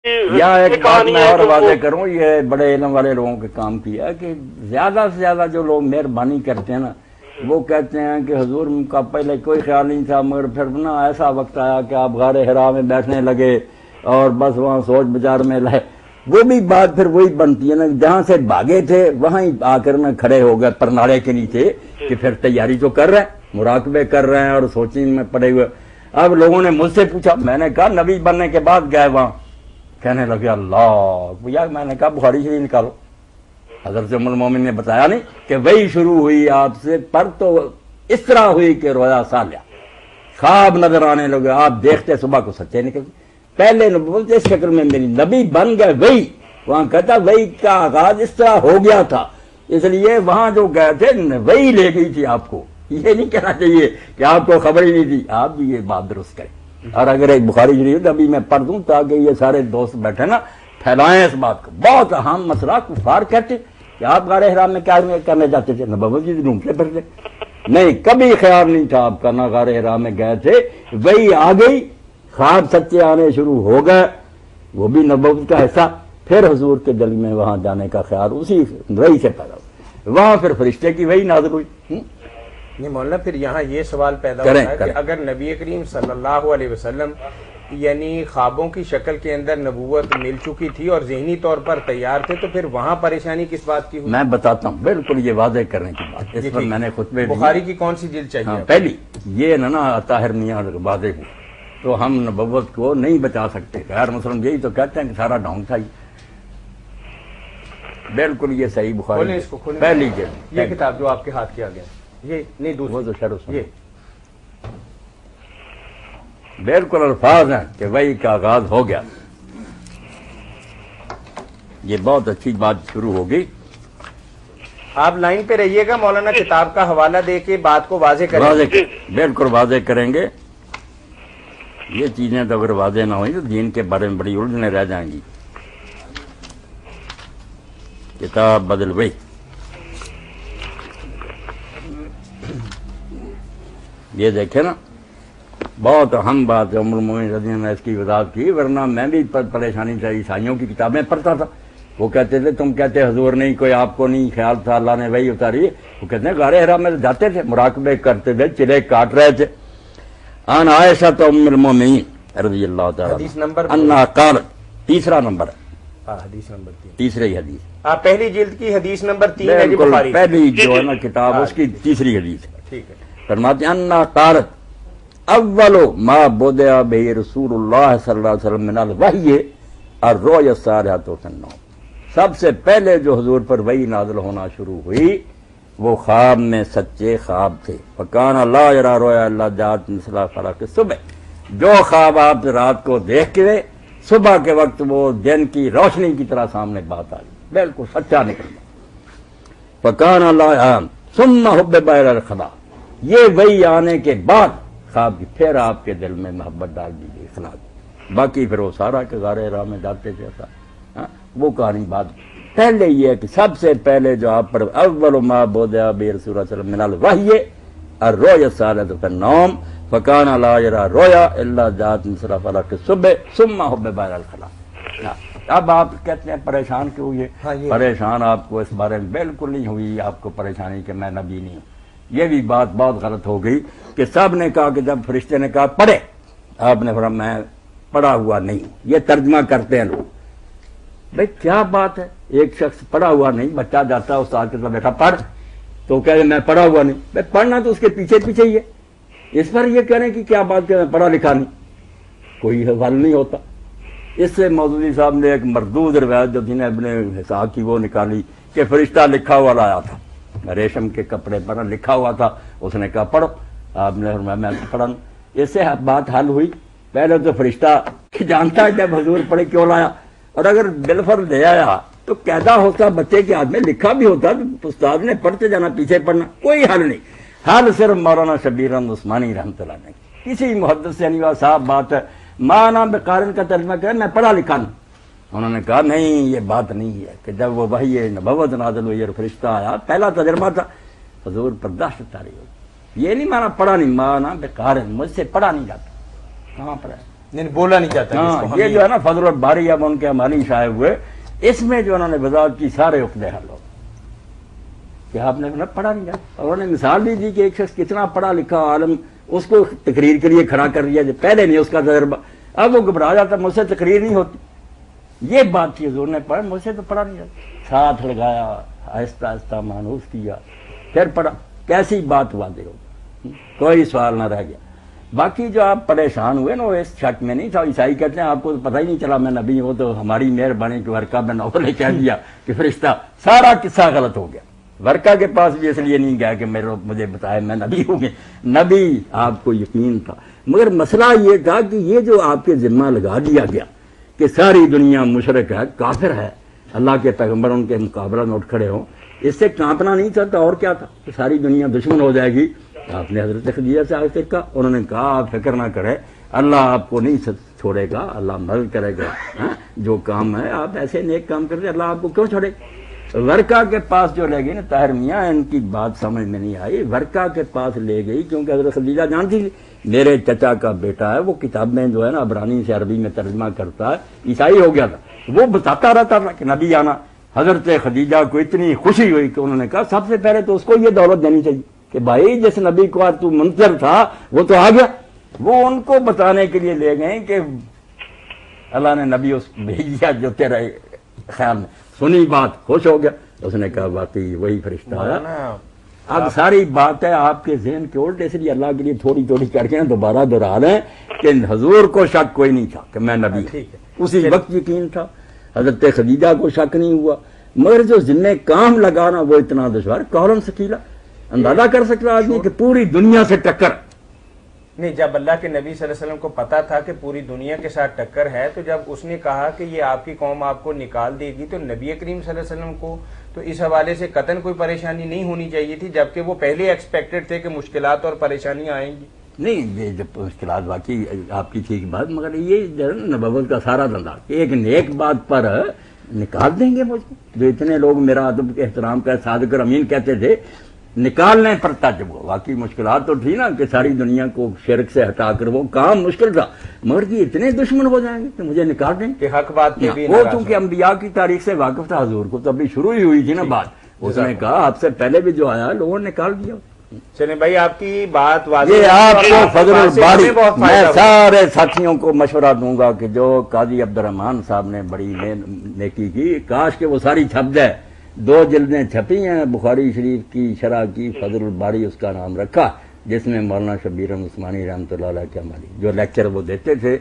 یا ایک بات میں اور واضح کروں، یہ بڑے علم والے لوگوں کے کام کیا ہے کہ زیادہ سے زیادہ جو لوگ مہربانی کرتے ہیں نا، وہ کہتے ہیں کہ حضور کا پہلے کوئی خیال نہیں تھا، مگر پھر نا ایسا وقت آیا کہ آپ غار حرا میں بیٹھنے لگے اور بس وہاں سوچ بازار میں لائے. وہ بھی بات پھر وہی بنتی ہے نا، جہاں سے بھاگے تھے وہیں آ کر نا کھڑے ہو گئے پرنالے کے نیچے کہ پھر تیاری تو کر رہے ہیں، مراقبے کر رہے ہیں اور سوچیں میں پڑے ہوئے. اب لوگوں نے مجھ سے پوچھا، میں نے کہا نبی بننے کے بعد گئے وہاں. کہنے لگے اللہ بھیا، میں نے کہا بخاری شریف نکالو. حضرت ام المومن نے بتایا نہیں کہ وہی شروع ہوئی آپ سے، پر تو اس طرح ہوئی کہ رویا صالحہ، خواب نظر آنے لگے، آپ دیکھتے صبح کو سچے نکل. پہلے نبوت اس شکل میں میری نبی بن گئے وہی، وہاں کہتا وہی کا آغاز اس طرح ہو گیا تھا، اس لیے وہاں جو گئے تھے وہی لے گئی تھی آپ کو. یہ نہیں کہنا چاہیے کہ آپ کو خبر ہی نہیں تھی. آپ بھی یہ بات درست کریں. اور اگر ایک بخاری شریف ابھی میں پڑھ دوں تاکہ یہ سارے دوست بیٹھے نا پھیلائیں اس بات کو. بہت اہم مسئلہ، کفار کہتے کہ آپ غار حرام میں کیا کرنے جاتے تھے؟ نبوت جی ڈھونڈتے پھرتے. نہیں، کبھی خیال نہیں تھا آپ کا، نہ غار حرام میں گئے تھے، وہی آ گئی، خواب سچے آنے شروع ہو گئے، وہ بھی نبوت کا حصہ. پھر حضور کے دل میں وہاں جانے کا خیال اسی وہی سے پیدا ہوا. وہاں پھر فرشتے کی وہی نازل ہوئی. نہیں مولانا، پھر یہاں یہ سوال پیدا ہوتا ہے کہ اگر نبی کریم صلی اللہ علیہ وسلم یعنی خوابوں کی شکل کے اندر نبوت مل چکی تھی اور ذہنی طور پر تیار تھے، تو پھر وہاں پریشانی کس بات کی ہوئی؟ میں بتاتا ہوں، بالکل یہ واضح کرنے کی بات. اس پر میں نے خطبے بخاری کی کون سی جلد چاہیے؟ پہلی یہ نا طاہر میاں واضح ہو تو ہم نبوت کو نہیں بچا سکتے. غیر مسلم یہی تو کہتے ہیں کہ سارا ڈھونگ تھا. بالکل یہ صحیح بخاری پہلی جلد. یہ کتاب جو آپ کے ہاتھ کیا گیا، یہ نہیں دوسری، وہ تو شرح یہ بالکل الفاظ ہیں کہ وہی کا آغاز ہو گیا. یہ بہت اچھی بات شروع ہوگی. آپ لائن پہ رہیے گا مولانا، کتاب کا حوالہ دے کے بات کو واضح کریں. بالکل واضح کریں گے. یہ چیزیں تو اگر واضح نہ ہوئی تو دین کے بارے میں بڑی الجھنیں رہ جائیں گی. کتاب بدل گئی. یہ دیکھیں نا، بہت اہم بات ہے. ام المومنین رضی اللہ عنہا نے اس کی وضاحت کی، ورنہ میں بھی پریشانی سے عیسائیوں کی کتابیں پڑھتا تھا. وہ کہتے تھے تم کہتے حضور نہیں، کوئی آپ کو نہیں خیال تھا، اللہ نے وہی اتاری. وہ کہتے ہیں غار حرا میں جاتے تھے، مراقبے کرتے تھے، چلے کاٹ رہے تھے. ان عائشہ ام المومنین رضی اللہ تعالیٰ حدیث نمبر عنہا قالت، تیسرا نمبر ہے، حدیث نمبر 3، تیسری حدیث. پہلی جلد کی حدیث نمبر 3 ہے جی بالکل بخاری. پہلی جو ہے نا کتاب اس کی تیسری حدیث ہے. ٹھیک ہے. فرماتے ہیں انہا قالت اول ما بدأ به رسول اللہ صلی اللہ علیہ وسلم من الوحی الرؤیا الصالحۃ فی النوم. سب سے پہلے جو حضور پر وحی نازل ہونا شروع ہوئی وہ خواب میں سچے خواب تھے. فکان لا یری رؤیا الا جاءت مثل فلق الصبح. جو خواب آپ رات کو دیکھ کے صبح کے وقت وہ دن کی روشنی کی طرح سامنے بات آئی، بالکل سچا نکلنا. فکان لا ثم حبب الی الخلا. یہ وہی آنے کے بعد خواب کی پھر آپ کے دل میں محبت ڈال دی گئی، اخلاق. باقی پھر وہ سارا کہ غار حرا میں جاتے تھے ایسا، وہ کہانی بات. پہلے یہ ہے کہ سب سے پہلے جو آپ پر اول ما بدأ به رسول اللہ صلی اللہ علیہ وسلم من الوحی الرؤیا الصالحۃ فی النوم فکان لا یری رؤیا الا جاءت مثل فلق الصبح ثم حبب الی الخلا. اب آپ کہتے ہیں پریشان کیوں ہوئے؟ پریشان آپ کو اس بارے میں بالکل نہیں ہوئی آپ کو پریشانی کہ میں نبی نہیں ہوں. یہ بھی بات بہت غلط ہو گئی کہ سب نے کہا کہ جب فرشتے نے کہا پڑھے، آپ نے فرمایا میں پڑھا ہوا نہیں. یہ ترجمہ کرتے ہیں لوگ. بھائی کیا بات ہے، ایک شخص پڑھا ہوا نہیں، بچہ جاتا ہے استاد کے ساتھ بیٹھا پڑھ، تو کہے میں پڑھا ہوا نہیں. بھائی پڑھنا تو اس کے پیچھے پیچھے ہی ہے. اس پر یہ کہنے کی کیا بات کہ میں پڑھا لکھا نہیں، کوئی حل نہیں ہوتا. اس سے مودودی صاحب نے ایک مردود روایت جو تھی نا ابن اسحاق کی وہ نکالی کہ فرشتہ لکھا ہوا لایا تھا، ریشم کے کپڑے پر لکھا ہوا تھا. اس نے کہا پڑھو، آپ نے فرمایا میں پڑھا. اس سے بات حل ہوئی. پہلے تو فرشتہ جانتا ہے جب حضور پڑھے کیوں لایا، اور اگر بالفرض لے آیا تو قاعدہ ہوتا بچے کے ہاتھ میں لکھا بھی ہوتا تو استاد نے پڑھتے جانا، پیچھے پڑھنا. کوئی حل نہیں. حل صرف مولانا شبیر احمد عثمانی رحمۃ اللہ نے کسی محدث سے نہیں ہوا. صاحب بات ہے مانا بقارن کا ترجمہ کیا میں پڑھا لکھا نہیں. انہوں نے کہا نہیں یہ بات نہیں ہے کہ جب وہ وحی نبوت نازل ہوئی اور فرشتہ آیا پہلا تجربہ تھا حضور پر دہشت طاری ہوئی. یہ نہیں مانا پڑھا نہیں، مانا بقارن مجھ سے پڑھا نہیں جاتا. کہاں پڑھا؟ بولا نہیں جاتا. ہاں یہ جو ہے نا فضل الباری اب ان کے ہماری شائع ہوئے، اس میں جو انہوں نے وضاحت کی سارے عقدے حل ہو کہ آپ نے پڑھا نہیں جاتا. اور انہوں نے مثال بھی دی کہ ایک شخص کتنا پڑھا لکھا عالم، اس کو تقریر کے لیے کھڑا کر دیا جو پہلے نہیں اس کا تجربہ، اب وہ گھبرا جاتا مجھ سے تقریر نہیں ہوتی. یہ بات تھی حضور نے پڑھا، مجھ سے تو پڑھا نہیں جاتا، ساتھ لگایا، آہستہ آہستہ مانوس کیا، پھر پڑھا، کیسی بات واضح ہو، کوئی سوال نہ رہ گیا. باقی جو آپ پریشان ہوئے نا وہ اس شک میں نہیں تھا. عیسائی کہتے ہیں آپ کو تو پتہ ہی نہیں چلا میں نبی ہوں، تو ہماری مہربانی کہ ورقہ بن نوفل نے کہہ دیا کہ فرشتہ، سارا قصہ غلط ہو گیا. ورقہ کے پاس بھی اس لیے نہیں گیا کہ مجھے بتایا میں نبی ہوں گے، نبی آپ کو یقین تھا. مگر مسئلہ یہ تھا کہ یہ جو آپ کے ذمہ لگا دیا گیا کہ ساری دنیا مشرک ہے، کافر ہے، اللہ کے پیغمبر ان کے مقابلہ میں اٹھ کھڑے ہوں، اس سے کانپنا نہیں تھا. تو اور کیا تھا کہ ساری دنیا دشمن ہو جائے گی. آپ نے حضرت خدیجہ سے آگے کہا، انہوں نے کہا آپ فکر نہ کریں، اللہ آپ کو نہیں چھوڑے گا، اللہ مدد کرے گا. جو کام ہے آپ ایسے نیک کام کرتے، اللہ آپ کو کیوں چھوڑے. ورقہ کے پاس جو لے گئی نا طاہر میاں، ان کی بات سمجھ میں نہیں آئی. ورقہ کے پاس لے گئی کیونکہ حضرت خدیجہ جانتی تھی میرے چچا کا بیٹا ہے، وہ کتاب میں جو ہے نا عبرانی سے عربی میں ترجمہ کرتا ہے، عیسائی ہو گیا تھا، وہ بتاتا رہتا تھا کہ نبی آنا. حضرت خدیجہ کو اتنی خوشی ہوئی کہ انہوں نے کہا سب سے پہلے تو اس کو یہ دولت دینی چاہیے کہ بھائی جس نبی کو آج تو منتظر تھا وہ تو آ گیا. وہ ان کو بتانے کے لیے لے گئے کہ اللہ نے نبی اس بھیج دیا جو تیرے خیال میں. سنی بات، خوش ہو گیا. اس نے کہا واقعی وہی فرشتہ آیا. اب ساری بات ہے آپ کے ذہن کے الٹ، اس لیے اللہ کے لیے تھوڑی تھوڑی کر کے دوبارہ دہرا لیں کہ حضور کو شک کوئی نہیں تھا کہ میں نبی ہوں. اسی وقت یقین تھا. حضرت خدیجہ کو شک نہیں ہوا. مگر جو ذمہ کام لگانا وہ اتنا دشوار، قولن ثقیلا. اندازہ کر سکتا آدمی کہ پوری دنیا سے ٹکر نہیں. جب اللہ کے نبی صلی اللہ علیہ وسلم کو پتا تھا کہ پوری دنیا کے ساتھ ٹکر ہے، تو جب اس نے کہا کہ یہ آپ کی قوم آپ کو نکال دے گی، تو نبی کریم صلی اللہ علیہ وسلم کو تو اس حوالے سے قطعاً کوئی پریشانی نہیں ہونی چاہیے تھی، جبکہ وہ پہلے ایکسپیکٹڈ تھے کہ مشکلات اور پریشانیاں آئیں گی. نہیں، یہ جب مشکلات واقعی آپ کی ٹھیک بات، مگر یہ نبوت کا سارا دھندا ایک نیک بات پر نکال دیں گے مجھے. جو اتنے لوگ میرا ادب کے احترام کا صادق اور امین کہتے تھے، نکالنے پر تجب ہو. واقعی مشکلات تو تھی نا کہ ساری دنیا کو شرک سے ہٹا کر وہ کام مشکل تھا، مگر کہ اتنے دشمن ہو جائیں گے کہ مجھے نکال دیں کہ حق بات کے بھی وہ چونکہ انبیاء کی تاریخ سے واقف تھا، حضور کو تو ابھی شروع ہی ہوئی تھی نا بات. اس نے کہا آپ سے پہلے بھی جو آیا لوگوں نے نکال دیا. چلیں بھائی آپ کی بات واضح. یہ آپ کو فضل الباری، میں سارے ساتھیوں کو مشورہ دوں گا کہ جو قاضی عبد الرحمان صاحب نے بڑی نیکی کی، کاش کہ وہ ساری چھپ جائے. 2 جلدیں چھپی ہیں بخاری شریف کی شرح کی، فضل الباری اس کا نام رکھا، جس میں مولانا شبیر عثمانی رحمۃ اللہ علیہ کے ہماری جو لیکچر وہ دیتے تھے.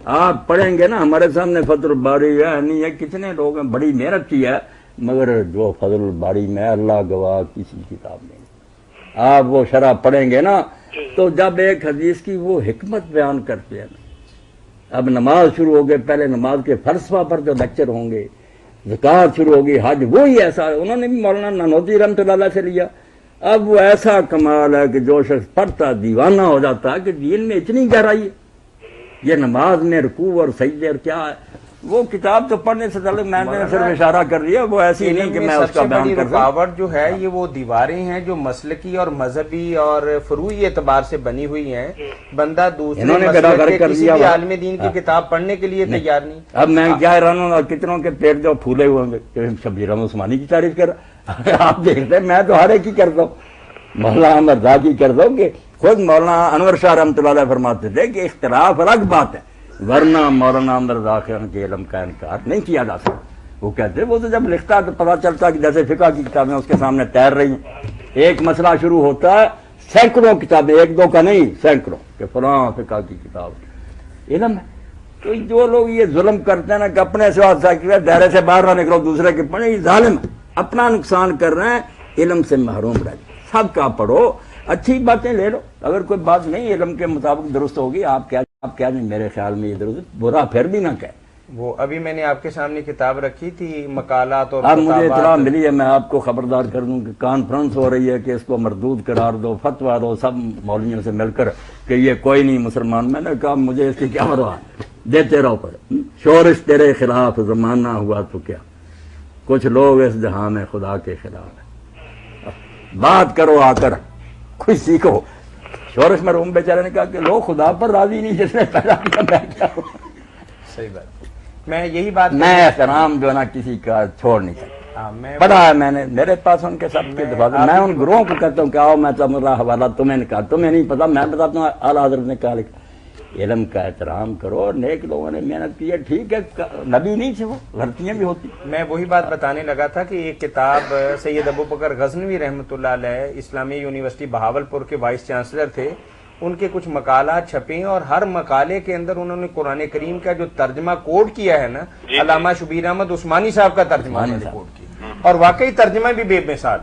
آپ پڑھیں گے نا ہمارے سامنے فضل الباری ہے نہیں ہے، کتنے لوگ ہیں، بڑی محنت کی ہے، مگر جو فضل الباری میں اللہ گواہ کسی کتاب نہیں. آپ وہ شرح پڑھیں گے نا تو جب ایک حدیث کی وہ حکمت بیان کرتے ہیں نا. اب نماز شروع ہو گئے، پہلے نماز کے فلسفہ پر جو لیکچر ہوں گے، زکوٰۃ شروع ہوگی، حج، وہی ایسا انہوں نے بھی مولانا نانوتوی رحمۃ اللہ علیہ سے لیا. اب وہ ایسا کمال ہے کہ جو شخص پڑھتا دیوانہ ہو جاتا ہے کہ دین میں اتنی گہرائی ہے. یہ نماز میں رکوع اور سجدے اور کیا ہے، وہ کتاب تو پڑھنے سے پہلے میں نے صرف اشارہ کر دیا، وہ ایسی نہیں کہ میں اس کا بیان کر سکوں. رکاوٹ جو ہے یہ وہ دیواریں ہیں جو مسلکی اور مذہبی اور فروعی اعتبار سے بنی ہوئی ہیں. بندہ دوسرے مسلک کے کسی بھی عالم دین کی کتاب پڑھنے کے لیے تیار نہیں. اب میں کیا حیران ہوں، اور کتنوں کے پیٹ جو پھولے ہوئے ہوں گے شبیر عثمانی کی تعریف کر. آپ دیکھتے ہیں میں تو ہر ایک کی کرتا ہوں، مولانا احمد رضا کی کرتا ہوں، کہ خود مولانا انور شاہ رحمۃ اللہ علیہ فرماتے تھے کہ اختلاف الگ بات ہے، ورنہ مولانا احمد رضا خان کے علم کا انکار نہیں کیا جا سکتا. وہ کہتے وہ تو جب لکھتا تو پتا چلتا کہ جیسے فقہ کی کتابیں اس کے سامنے تیر رہی ہیں. ایک مسئلہ شروع ہوتا ہے، سینکڑوں کتابیں، 1-2 کا نہیں، سینکڑوں، کہ فلاں فقہ کی کتاب علم ہے. تو جو لوگ یہ ظلم کرتے ہیں نا کہ اپنے سے دائرے سے باہر نہ نکلو دوسرے کے پڑھیں، یہ ظالم ہے، اپنا نقصان کر رہے ہیں، علم سے محروم رہ جائے. سب کا پڑھو، اچھی باتیں لے لو، اگر کوئی بات نہیں علم کے مطابق درست ہوگی آپ کیا نہیں، میرے خیال میں یہ درست، برا پھر بھی نہ کہے. وہ ابھی میں نے آپ کے سامنے کتاب رکھی تھی مقالات اور اب مجھے اطلاع ملی ہے، میں آپ کو خبردار کر دوں کہ کانفرنس ہو رہی ہے کہ اس کو مردود قرار دو، فتویٰ دو سب مولویوں سے مل کر کہ یہ کوئی نہیں مسلمان. میں نے کہا مجھے اس کی کیا پرواہ، دیتے رہو پر شورش تیرے خلاف زمانہ ہوا تو کیا، کچھ لوگ اس جہاں میں خدا کے خلاف ہے. بات کرو آ کر، کچھ سیکھو. شورش میں روم بیچارے نے کہا کہ لوگ خدا پر راضی نہیں جس نے پیدا کیا میں کیا ہوں۔ صحیح بات، میں یہی بات میں احترام جو ہے نا کسی کا چھوڑ نہیں سکتا، پڑھا ہے میں نے، میرے پاس ان کے سب کے دفاع، میں ان گروہوں کو کہتا ہوں کہ آؤ میں تمہارا حوالہ تمہیں نے کہا، تمہیں نہیں پتا میں بتاتا ہوں اعلیٰ حضرت نے کہا لکھا، علم کا احترام کرو، نیک لوگوں نے محنت کی ہے، ٹھیک ہے نبی نہیں تھے وہ، غلطیاں بھی ہوتی۔ میں وہی بات بتانے لگا تھا کہ ایک کتاب سید ابو بکر غزنوی رحمۃ اللہ علیہ اسلامی یونیورسٹی بہاولپور کے وائس چانسلر تھے، ان کے کچھ مقالات چھپے ہیں اور ہر مقالے کے اندر انہوں نے قرآن کریم کا جو ترجمہ کوڈ کیا ہے نا، علامہ شبیر احمد عثمانی صاحب کا ترجمہ کوڈ کیا، اور واقعی ترجمہ بھی بے مثال۔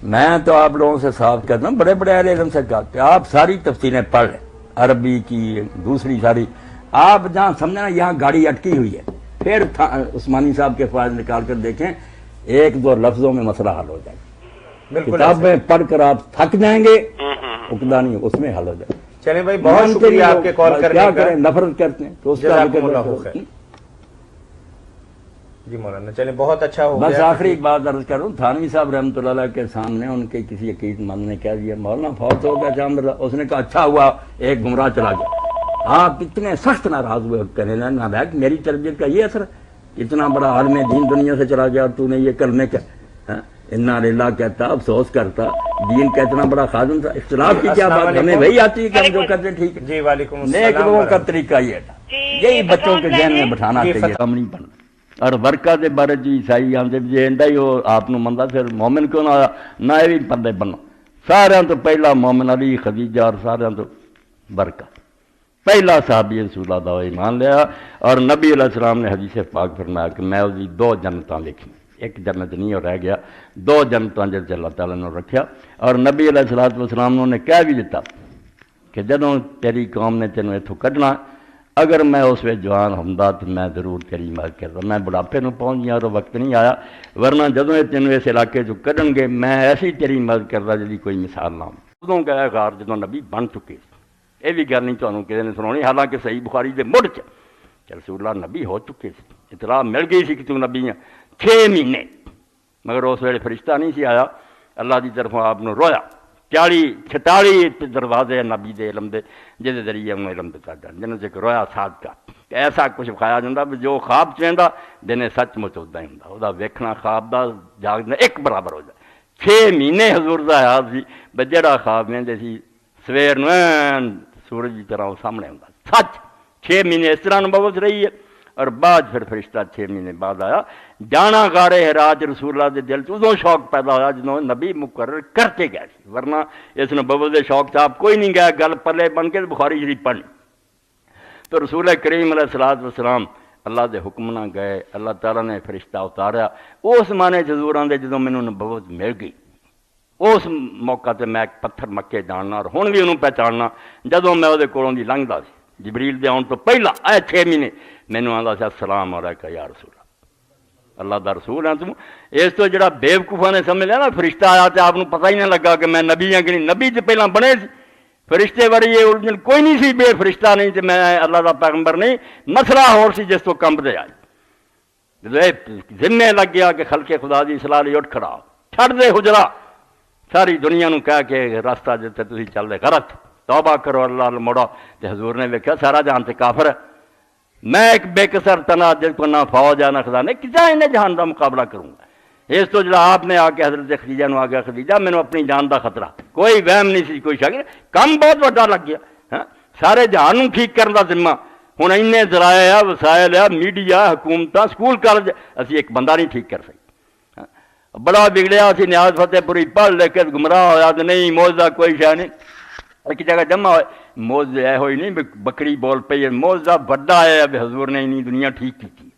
میں تو آپ لوگوں سے صاف کہتا ہوں، بڑے بڑے اہل علم سے کہا کہ آپ ساری تفسیریں پڑھ لیں، عربی کی دوسری ساری، آپ جہاں سمجھنا یہاں گاڑی اٹکی ہوئی ہے، پھر عثمانی صاحب کے فائد نکال کر دیکھیں، ایک دو لفظوں میں مسئلہ حل ہو جائے گا، کتابیں پڑھ کر آپ تھک جائیں گے، اکدا نہیں اس میں حل ہو جائے۔ چلیں بھائی بہت شکریہ آپ کے کال کرنے کا، کیا کریں نفرت کرتے ہیں تو اس کا جی مولانا چلیں بہت اچھا ہو گیا۔ بس آخری ایک بات عرض کروں، تھانوی صاحب رحمۃ اللہ علیہ کے سامنے ان کے کسی عقید مند نے کہہ دیا مولانا فوت ہو گیا جام اللہ، اس نے کہا اچھا ہوا ایک گمراہ چلا گیا، آپ اتنے سخت ناراض ہوئے کہنے لگے نہ بھائی میری تربیت کا یہ اثر ہے، اتنا بڑا عالم دین دنیا سے چلا گیا اور تو نے یہ کلمے کا انا للہ کہتا، افسوس کرتا، دین کا اتنا بڑا خادم تھا، اختلاف کی کیا بات، ہمیں وہی آتی ہے کہ ہم جو کرتے ہیں ٹھیک ہے۔ جی وعلیکم السلام۔ نیک لوگوں کا طریقہ یہ تھا، یہی بچوں کے ذہن میں بٹھانا چاہیے، کم نہیں بننا۔ اور ورکا دے بارے جی عیسائی آتے جی اینڈا ہی وہ آپ منتا پھر مومن کیوں نہ آیا، نہ یہ بھی بندے بنو، سارے تو پہلا مومن علی خدیجہ اور سارے تو ورکا پہلا صحابی رسول اللہ ایمان لیا، اور نبی علیہ السلام نے حدیث پاک فرمایا کہ میں اس کی دو جنتاں لکھی، ایک جنت نہیں اور رہ گیا، دو جنتاں جس اللہ تعالیٰ نے رکھیا، اور نبی علیہ السلام نے کہہ بھی دیتا کہ جدوں تیری قوم نے تینوں اتوں کڈنا، اگر میں اس وقت جوان ہوندا تو میں ضرور تیری مدد کرتا، میں بڑھاپے نو پہنچ گیا اور وقت نہیں آیا، ورنہ جدوں یہ تینوں اس علاقے چ کڈن گے میں ایسی تیری مدد کرتا جی کوئی مثال نہ ہو۔ ادوں گیا غار جدوں نبی بن چکے، یہ بھی گل نہیں تمہیں کسی نے سنانی، حالانکہ صحیح بخاری دے مڑ چ رسول اللہ نبی ہو چکے سی، اطلاع مل گئی سی کہ تو نبی ہیں، 6 مہینے، مگر اس ویلے فرشتہ نہیں سی آیا، اللہ کی طرفوں آپ نے رویا، 46 دروازے نبی دے علم دے جہد ذریعے انہوں علم دیتا جان، جنہوں سے رویا صادقہ کہ ایسا کچھ کھایا جاتا بھی جو خواب چاہتا دن سچ مچ ادا ہی ہوں، وہ ویکھنا خواب دا جاگنا ایک برابر ہو جائے۔ 6 مہینے حضور دا حال سی بے جڑا خواب ویندے سی سویر نو سورج کی طرح سامنے ہوں سچ، 6 مہینے اس طرح نبوت رہی ہے، اور بعد پھر فرشتہ 6 مہینے بعد آیا، جانا غار حراج رسول اللہ دے دل ادوں شوق پیدا ہوا جدوں نبی مقرر کرتے گئے، ورنہ اس نبوت دے شوق صاحب کوئی نہیں گیا، گل پلے بن کے بخاری شریف پڑھنی۔ تو رسول کریم علیہ السلام اللہ دے حکم نہ گئے، اللہ تعالیٰ نے فرشتہ اتاریا، اس مانے حضوراں دے جدوں مینوں نبوت مل گئی، اس موقع تے میں ایک پتھر مکے جاننا اور ہن بھی انہوں پہچاننا، جدوں میں وہ کولوں دی لنگدا سی جبریل دے آن تو پہلا اے 6 مہینے مینوں آندا سی السلام علیکہ یا رسول اللہ دا رسول ہے تم۔ اس تو جڑا بیوقوفاں نے سمجھ لیا نا فرشتہ آیا تے آپ پتہ ہی نہ لگا کہ میں نبی ہاں کہ نہیں، نبی تے پہلاں بنے سی، فرشتے وری یہ الجھن کوئی نہیں سی، بے فرشتہ نہیں تے میں اللہ دا پیغمبر نہیں، مسئلہ ہور سی جس تو کمب دے آئی، ذمے لگ گیا کہ خلق خدا دی اصلاح لئی اٹھ کھڑا چھڑ دے حجرا، ساری دنیا نو کہہ کے راستہ جتے تسی چل دے غلط، توبہ کرو اللہ موڑو، تے حضور نے ویکھیا سارا جہان تے کافر ہے، میں ایک بے کسر تنا جس کو نہ فوج ہے نہ خزانے کسا انہیں جہان کا مقابلہ کروں گا۔ اس تو جڑا آپ نے آ کے حضرت خدیجہ نو آ گیا خدیجہ مینوں اپنی جان دا خطرہ، کوئی وہم نہیں سی کوئی شک، کم بہت وڈا لگ گیا، سارے جہان نو ٹھیک کرن دا ذمہ، ہن اینے ذرائع آ وسائل آ میڈیا حکومتاں سکول کالج، اسی ایک بندہ نہیں ٹھیک کر سکتے، بڑا بگڑیا اسی نیاز فتح پوری پڑھ لے کے گمراہ ہویا تو نہیں موجزہ کوئی شے نہیں، ایک جگہ جمع ہوئے موجزہ ہے ہوئی نہیں بکری بول پئی، موجزہ بڑا ہے اب حضور نے انہی دنیا ٹھیک کی تھی،